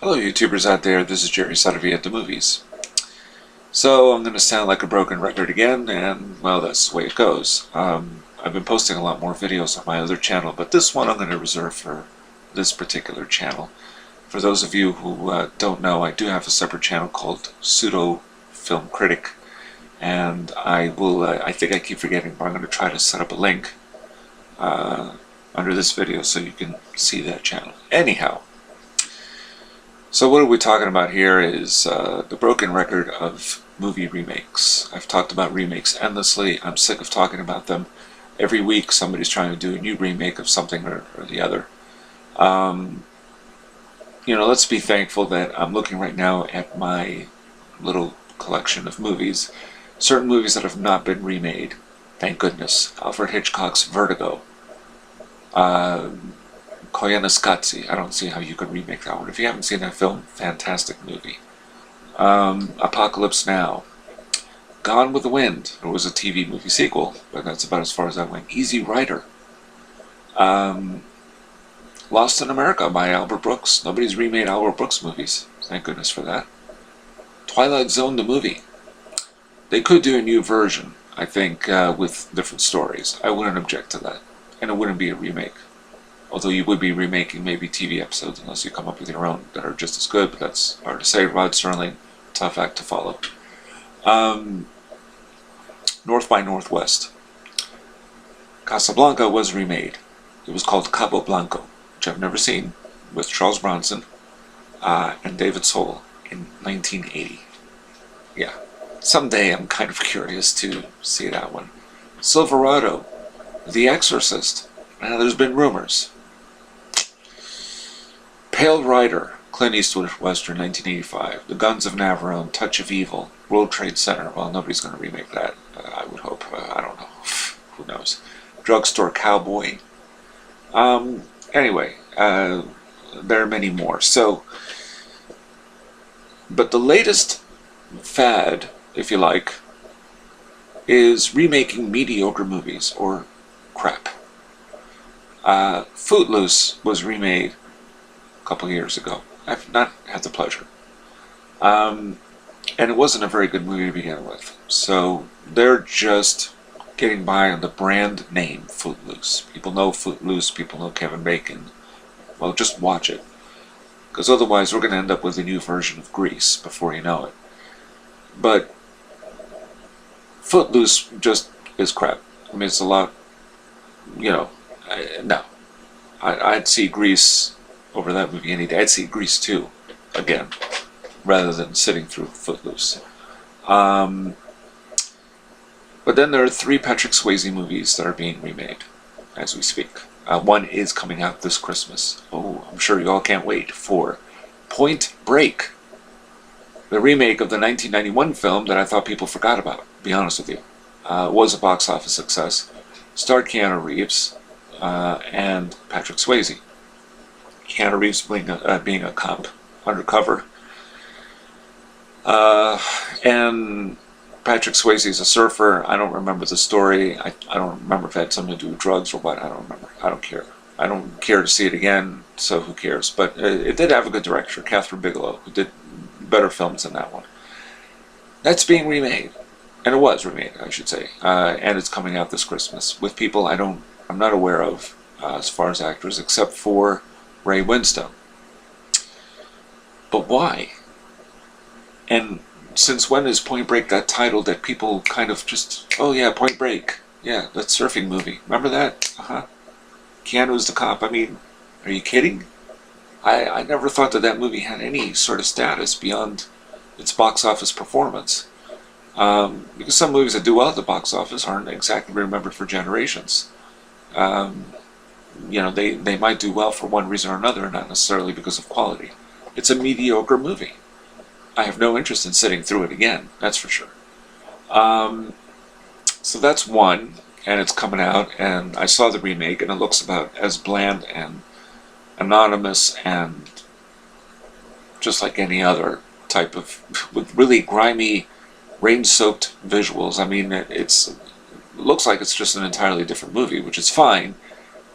Hello YouTubers out there, this is Jerry Sutterby at the movies. So I'm going to sound like a broken record again, and well, that's the way it goes. I've been posting a lot more videos on my other channel, but this one I'm going to reserve for this particular channel. For those of you who don't know, I do have a separate channel called Pseudo Film Critic, and I think I keep forgetting, but I'm going to try to set up a link under this video so you can see that channel. Anyhow, so what are we talking about here is the broken record of movie remakes. I've talked about remakes endlessly. I'm sick of talking about them. Every week somebody's trying to do a new remake of something or the other. Let's be thankful that I'm looking right now at my little collection of movies. Certain movies that have not been remade. Thank goodness. Alfred Hitchcock's Vertigo. Koyaanisqatsi. I don't see how you could remake that one. If you haven't seen that film, fantastic movie. Apocalypse Now. Gone with the Wind. It was a TV movie sequel, but that's about as far as I went. Easy Rider. Lost in America by Albert Brooks. Nobody's remade Albert Brooks movies. Thank goodness for that. Twilight Zone the movie. They could do a new version, I think, with different stories. I wouldn't object to that. And it wouldn't be a remake. Although you would be remaking maybe TV episodes unless you come up with your own that are just as good, but that's hard to say. Rod Serling, tough act to follow. North by Northwest. Casablanca was remade. It was called Cabo Blanco, which I've never seen, with Charles Bronson and David Soul in 1980. Yeah, someday I'm kind of curious to see that one. Silverado, The Exorcist. Now there's been rumors. Pale Rider, Clint Eastwood Western, 1985. The Guns of Navarone, Touch of Evil, World Trade Center. Well, nobody's going to remake that, I would hope. I don't know. Who knows? Drugstore Cowboy. Anyway, there are many more. But the latest fad, if you like, is remaking mediocre movies, or crap. Footloose was remade a couple years ago. I've not had the pleasure. And it wasn't a very good movie to begin with. So they're just getting by on the brand name Footloose. People know Footloose, people know Kevin Bacon. Well, just watch it. Because otherwise we're going to end up with a new version of Grease before you know it. But Footloose just is crap. I mean, it's a lot, no. I'd see Grease over that movie any day. I'd see Grease 2 again, rather than sitting through Footloose. But then there are 3 Patrick Swayze movies that are being remade as we speak. One is coming out this Christmas. Oh, I'm sure you all can't wait for Point Break, the remake of the 1991 film that I thought people forgot about, to be honest with you. It was a box office success. Starred Keanu Reeves and Patrick Swayze. Keanu Reeves being a cop, undercover. And Patrick Swayze is a surfer. I don't remember the story. I don't remember if it had something to do with drugs or what. I don't remember. I don't care. I don't care to see it again, so who cares? But it did have a good director, Catherine Bigelow, who did better films than that one. That's being remade. And it was remade, I should say. And it's coming out this Christmas with people I'm not aware of as far as actors, except for Ray Winstone. But why? And since when is Point Break that title that people kind of just, oh yeah, Point Break. Yeah, that surfing movie. Remember that? Keanu's the cop. I mean, are you kidding? I never thought that movie had any sort of status beyond its box office performance. Because some movies that do well at the box office aren't exactly remembered for generations. They might do well for one reason or another, not necessarily because of quality. It's a mediocre movie. I have no interest in sitting through it again, that's for sure. So that's one, and it's coming out, and I saw the remake, and it looks about as bland and anonymous and just like any other type of, with really grimy, rain-soaked visuals. I mean, it looks like it's just an entirely different movie, which is fine,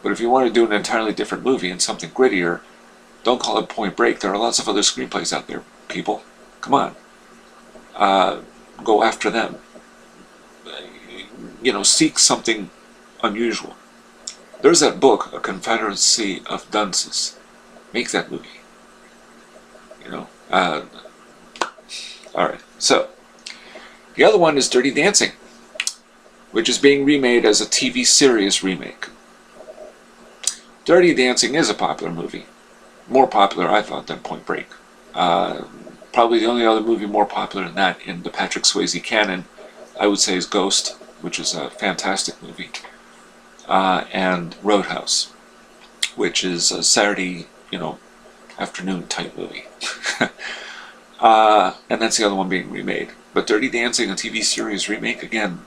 but if you want to do an entirely different movie and something grittier, Don't call it Point Break. There are lots of other screenplays out there, people. Come on. Go after them. Seek something unusual. There's that book, A Confederacy of Dunces. Make that movie. Alright, so the other one is Dirty Dancing, which is being remade as a TV series remake. Dirty Dancing is a popular movie. More popular, I thought, than Point Break. Probably the only other movie more popular than that in the Patrick Swayze canon, I would say, is Ghost, which is a fantastic movie, and Roadhouse, which is a Saturday, afternoon type movie. And that's the other one being remade. But Dirty Dancing, a TV series remake, again.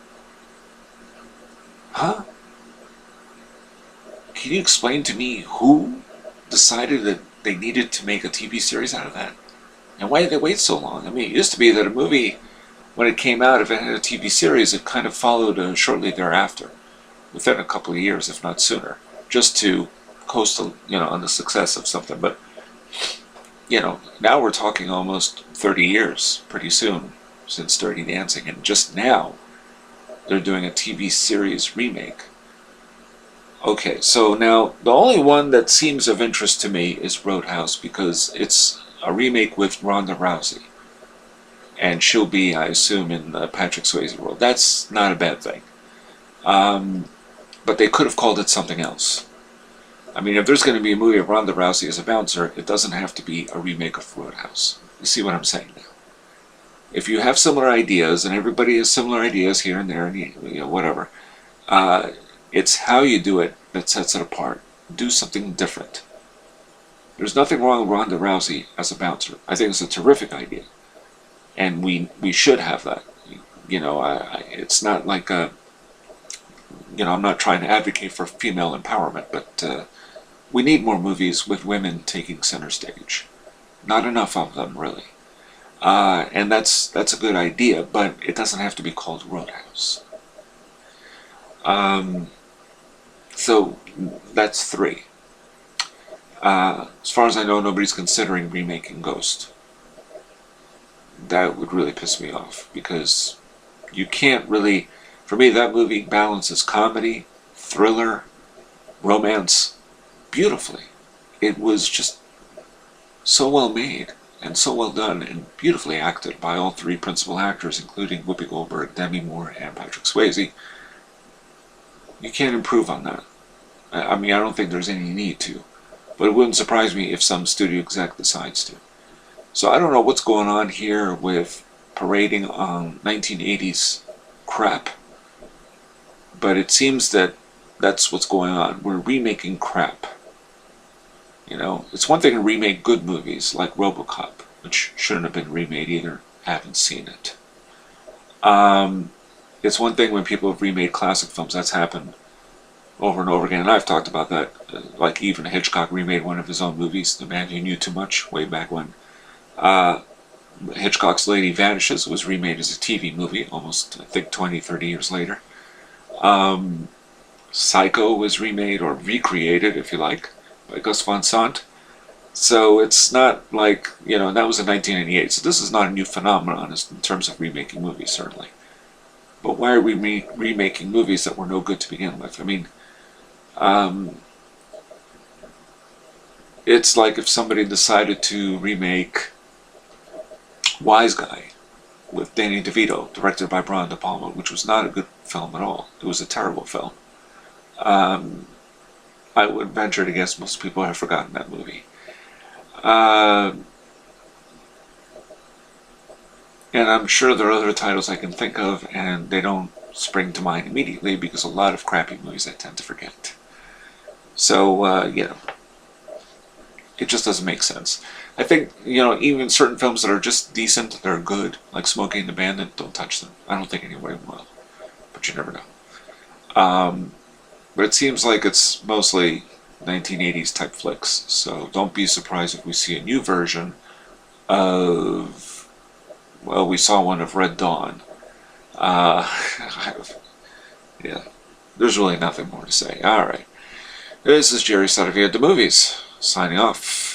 Huh? Can you explain to me who decided that they needed to make a TV series out of that? And why did they wait so long? I mean, it used to be that a movie, when it came out, if it had a TV series, it kind of followed shortly thereafter, within a couple of years, if not sooner, just to coast, on the success of something. But, now we're talking almost 30 years, pretty soon, since Dirty Dancing, and just now they're doing a TV series remake. Okay, so now the only one that seems of interest to me is Roadhouse, because it's a remake with Ronda Rousey. And she'll be, I assume, in the Patrick Swayze world. That's not a bad thing. But they could have called it something else. I mean, if there's going to be a movie of Ronda Rousey as a bouncer, it doesn't have to be a remake of Roadhouse. You see what I'm saying now? If you have similar ideas, and everybody has similar ideas here and there, and whatever, it's how you do it that sets it apart. Do something different. There's nothing wrong with Ronda Rousey as a bouncer. I think it's a terrific idea. And we should have that. It's not like I'm not trying to advocate for female empowerment, but we need more movies with women taking center stage. Not enough of them, really. And that's a good idea, but it doesn't have to be called Roadhouse. So that's 3. As far as I know, nobody's considering remaking Ghost. That would really piss me off, because you can't really... For me, that movie balances comedy, thriller, romance beautifully. It was just so well made and so well done and beautifully acted by all 3 principal actors, including Whoopi Goldberg, Demi Moore, and Patrick Swayze. You can't improve on that. I mean, I don't think there's any need to. But it wouldn't surprise me if some studio exec decides to. So I don't know what's going on here with parading on 1980s crap. But it seems that that's what's going on. We're remaking crap. It's one thing to remake good movies like RoboCop, which shouldn't have been remade either. I haven't seen it. It's one thing when people have remade classic films. That's happened over and over again. And I've talked about that. Like even Hitchcock remade one of his own movies, The Man Who Knew Too Much, way back when. Hitchcock's Lady Vanishes was remade as a TV movie almost, I think, 20, 30 years later. Psycho was remade, or recreated, if you like, by Gus Van Sant. So it's not like, that was in 1998, so this is not a new phenomenon in terms of remaking movies, certainly. But why are we remaking movies that were no good to begin with? I mean, it's like if somebody decided to remake Wise Guy with Danny DeVito, directed by Brian De Palma, which was not a good film at all. It was a terrible film. I would venture to guess most people have forgotten that movie. And I'm sure there are other titles I can think of, and they don't spring to mind immediately because a lot of crappy movies I tend to forget. So, it just doesn't make sense. I think, even certain films that are just decent, that are good, like Smokey and the Bandit, don't touch them. I don't think anybody will, but you never know. But it seems like it's mostly 1980s type flicks, so don't be surprised if we see a new version of, well, we saw one of Red Dawn. Yeah, there's really nothing more to say. Alright, this is Jerry Sadovia at the Movies, signing off.